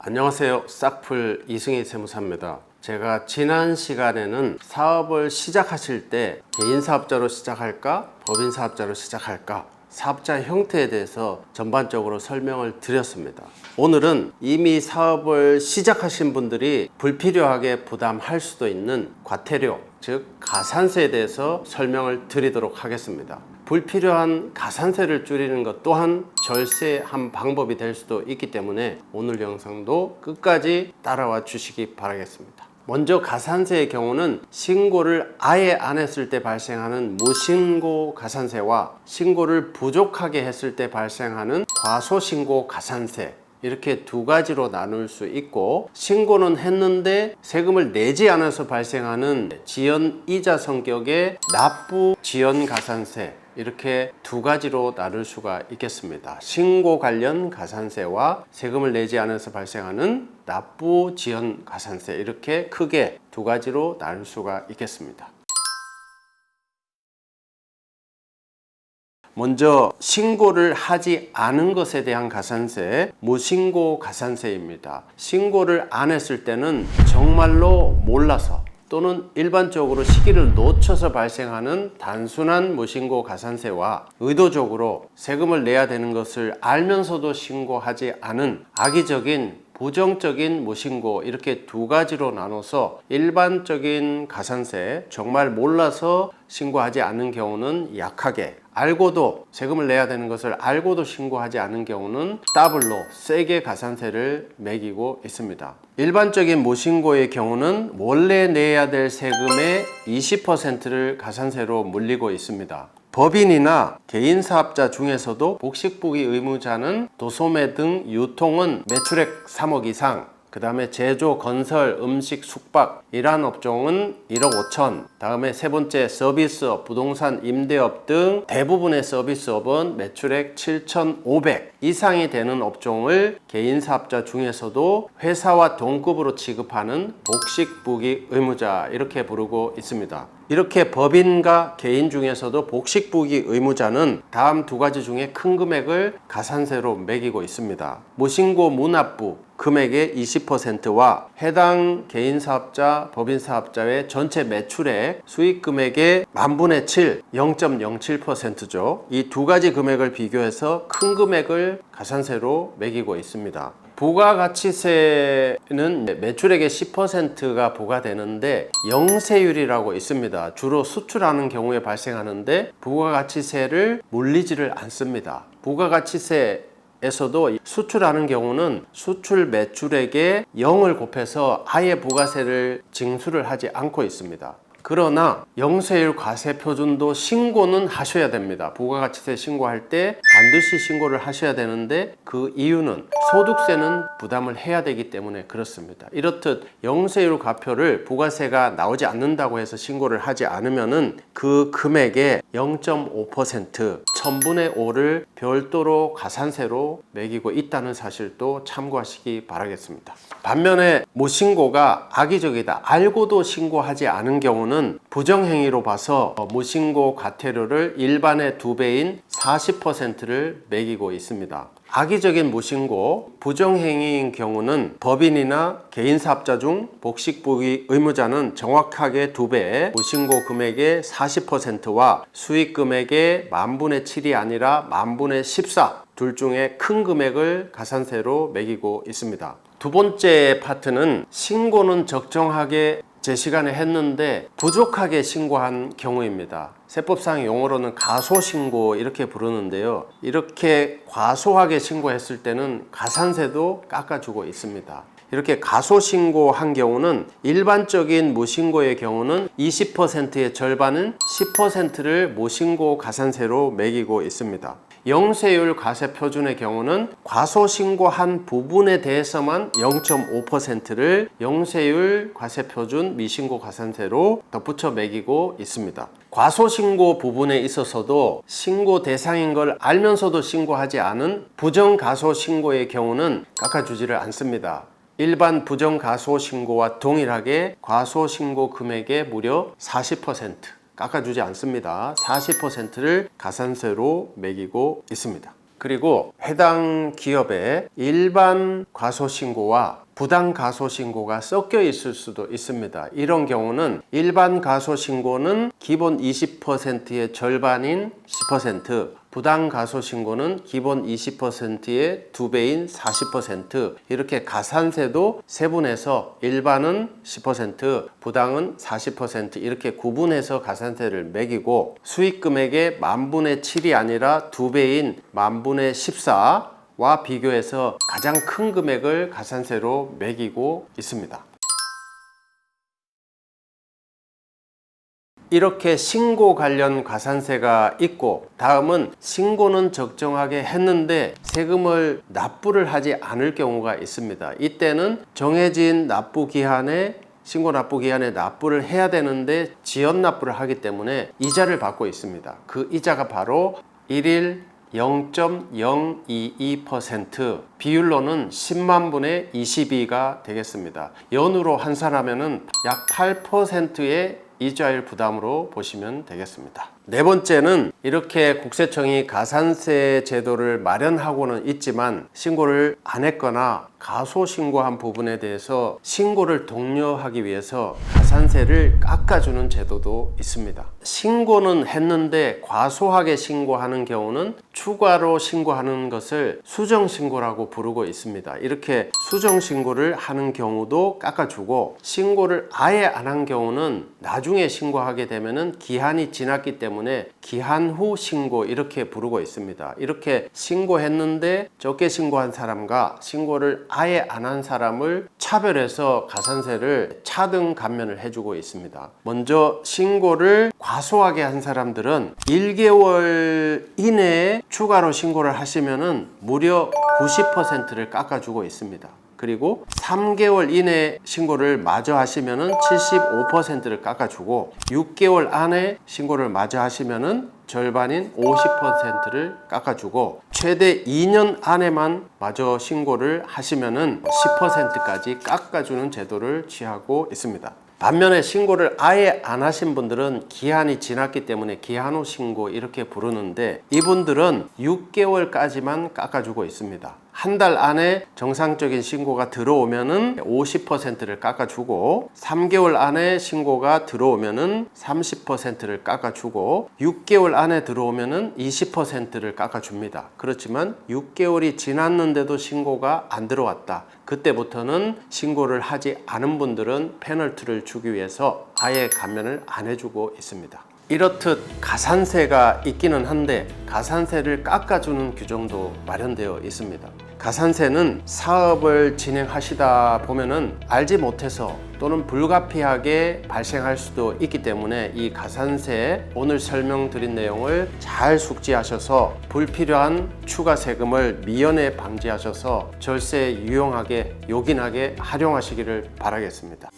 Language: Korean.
안녕하세요. 싹풀 이승희 세무사입니다. 제가 지난 시간에는 사업을 시작하실 때 개인사업자로 시작할까? 법인사업자로 시작할까? 사업자 형태에 대해서 전반적으로 설명을 드렸습니다. 오늘은 이미 사업을 시작하신 분들이 불필요하게 부담할 수도 있는 과태료, 즉 가산세에 대해서 설명을 드리도록 하겠습니다. 불필요한 가산세를 줄이는 것 또한 절세의 한 방법이 될 수도 있기 때문에 오늘 영상도 끝까지 따라와 주시기 바라겠습니다. 먼저 가산세의 경우는 신고를 아예 안 했을 때 발생하는 무신고 가산세와 신고를 부족하게 했을 때 발생하는 과소신고 가산세, 이렇게 두 가지로 나눌 수 있고, 신고는 했는데 세금을 내지 않아서 발생하는 지연이자 성격의 납부 지연 가산세, 이렇게 두 가지로 나눌 수가 있겠습니다. 신고 관련 가산세와 세금을 내지 않아서 발생하는 납부 지연 가산세, 이렇게 크게 두 가지로 나눌 수가 있겠습니다. 먼저 신고를 하지 않은 것에 대한 가산세, 무신고 가산세입니다. 신고를 안 했을 때는 정말로 몰라서 또는 일반적으로 시기를 놓쳐서 발생하는 단순한 무신고 가산세와 의도적으로 세금을 내야 되는 것을 알면서도 신고하지 않은 악의적인 부정적인 무신고, 이렇게 두 가지로 나눠서 일반적인 가산세, 정말 몰라서 신고하지 않은 경우는 약하게, 알고도 세금을 내야 되는 것을 알고도 신고하지 않은 경우는 더블로 세게 가산세를 매기고 있습니다. 일반적인 무신고의 경우는 원래 내야 될 세금의 20%를 가산세로 물리고 있습니다. 법인이나 개인사업자 중에서도 복식부기 의무자는 도소매 등 유통은 매출액 3억 이상, 그 다음에 제조, 건설, 음식, 숙박 이러한 업종은 1억 5천, 다음에 세 번째 서비스업, 부동산, 임대업 등 대부분의 서비스업은 매출액 7,500 이상이 되는 업종을 개인사업자 중에서도 회사와 동급으로 취급하는 복식부기 의무자, 이렇게 부르고 있습니다. 이렇게 법인과 개인 중에서도 복식부기 의무자는 다음 두 가지 중에 큰 금액을 가산세로 매기고 있습니다. 무신고 무납부 금액의 20%와 해당 개인사업자, 법인사업자의 전체 매출액 수익 금액의 10,000분의 7, 0.07%죠. 이 두 가지 금액을 비교해서 큰 금액을 가산세로 매기고 있습니다. 부가가치세는 매출액의 10%가 부과되는데 영세율이라고 있습니다. 주로 수출하는 경우에 발생하는데 부가가치세를 물리지를 않습니다. 부가가치세에서도 수출하는 경우는 수출 매출액에 0을 곱해서 아예 부가세를 징수를 하지 않고 있습니다. 그러나 영세율 과세 표준도 신고는 하셔야 됩니다. 부가가치세 신고할 때 반드시 신고를 하셔야 되는데 그 이유는 소득세는 부담을 해야 되기 때문에 그렇습니다. 이렇듯 영세율 과표를 부가세가 나오지 않는다고 해서 신고를 하지 않으면은 그 금액의 0.5%, 1000분의 5를 별도로 가산세로 매기고 있다는 사실도 참고하시기 바라겠습니다. 반면에 무신고가 악의적이다, 알고도 신고하지 않은 경우는 부정행위로 봐서 무신고 과태료를 일반의 2배인 40%를 매기고 있습니다. 악의적인 무신고, 부정행위인 경우는 법인이나 개인사업자 중 복식부기 의무자는 정확하게 2배, 무신고 금액의 40%와 수익 금액의 10,000분의 7이 아니라 10,000분의 14, 둘 중에 큰 금액을 가산세로 매기고 있습니다. 두 번째 파트는 신고는 적정하게 제 시간에 했는데 부족하게 신고한 경우입니다. 세법상 용어로는 가소신고 이렇게 부르는데요. 이렇게 과소하게 신고했을 때는 가산세도 깎아주고 있습니다. 이렇게 가소신고한 경우는 일반적인 무신고의 경우는 20%의 절반은 10%를 무신고 가산세로 매기고 있습니다. 영세율 과세 표준의 경우는 과소신고한 부분에 대해서만 0.5%를 영세율 과세 표준 미신고 가산세로 덧붙여 매기고 있습니다. 과소신고 부분에 있어서도 신고 대상인 걸 알면서도 신고하지 않은 부정가소신고의 경우는 깎아주지를 않습니다. 일반 부정가소신고와 동일하게 과소신고 금액의 무려 40% 깎아주지 않습니다. 40%를 가산세로 매기고 있습니다. 그리고 해당 기업의 일반 과소신고와 부당 과소신고가 섞여 있을 수도 있습니다. 이런 경우는 일반 과소신고는 기본 20%의 절반인 10%, 부당 과소신고는 기본 20%의 2배인 40%, 이렇게 가산세도 세분해서 일반은 10%, 부당은 40% 이렇게 구분해서 가산세를 매기고 수익금액의 10,000분의 7이 아니라 2배인 10,000분의 14와 비교해서 가장 큰 금액을 가산세로 매기고 있습니다. 이렇게 신고 관련 가산세가 있고, 다음은 신고는 적정하게 했는데 세금을 납부를 하지 않을 경우가 있습니다. 이때는 정해진 납부 기한에 신고 납부 기한에 납부를 해야 되는데 지연 납부를 하기 때문에 이자를 받고 있습니다. 그 이자가 바로 1일 0.022%, 비율로는 10만 분의 22가 되겠습니다. 연으로 환산하면 약 8%의 이자율 부담으로 보시면 되겠습니다. 네 번째는 이렇게 국세청이 가산세 제도를 마련하고는 있지만 신고를 안 했거나 가소신고한 부분에 대해서 신고를 독려하기 위해서 가산세를 깎아주는 제도도 있습니다. 신고는 했는데 과소하게 신고하는 경우는 추가로 신고하는 것을 수정신고라고 부르고 있습니다. 이렇게 수정신고를 하는 경우도 깎아주고, 신고를 아예 안 한 경우는 나중에 신고하게 되면은 기한이 지났기 때문에 기한 후 신고 이렇게 부르고 있습니다. 이렇게 신고했는데 적게 신고한 사람과 신고를 아예 안 한 사람을 차별해서 가산세를 차등 감면을 해주고 있습니다. 먼저 신고를 과소하게 한 사람들은 1개월 이내에 추가로 신고를 하시면은 무려 90%를 깎아주고 있습니다. 그리고 3개월 이내 신고를 마저 하시면은 75%를 깎아주고, 6개월 안에 신고를 마저 하시면은 절반인 50%를 깎아주고, 최대 2년 안에만 마저 신고를 하시면은 10%까지 깎아주는 제도를 취하고 있습니다. 반면에 신고를 아예 안 하신 분들은 기한이 지났기 때문에 기한 후 신고 이렇게 부르는데, 이분들은 6개월까지만 깎아주고 있습니다. 한 달 안에 정상적인 신고가 들어오면은 50%를 깎아주고, 3개월 안에 신고가 들어오면은 30%를 깎아주고, 6개월 안에 들어오면은 20%를 깎아줍니다. 그렇지만 6개월이 지났는데도 신고가 안 들어왔다, 그때부터는 신고를 하지 않은 분들은 페널티를 주기 위해서 아예 감면을 안 해주고 있습니다. 이렇듯 가산세가 있기는 한데 가산세를 깎아주는 규정도 마련되어 있습니다. 가산세는 사업을 진행하시다 보면은 알지 못해서 또는 불가피하게 발생할 수도 있기 때문에 이 가산세 오늘 설명드린 내용을 잘 숙지하셔서 불필요한 추가 세금을 미연에 방지하셔서 절세 유용하게 요긴하게 활용하시기를 바라겠습니다.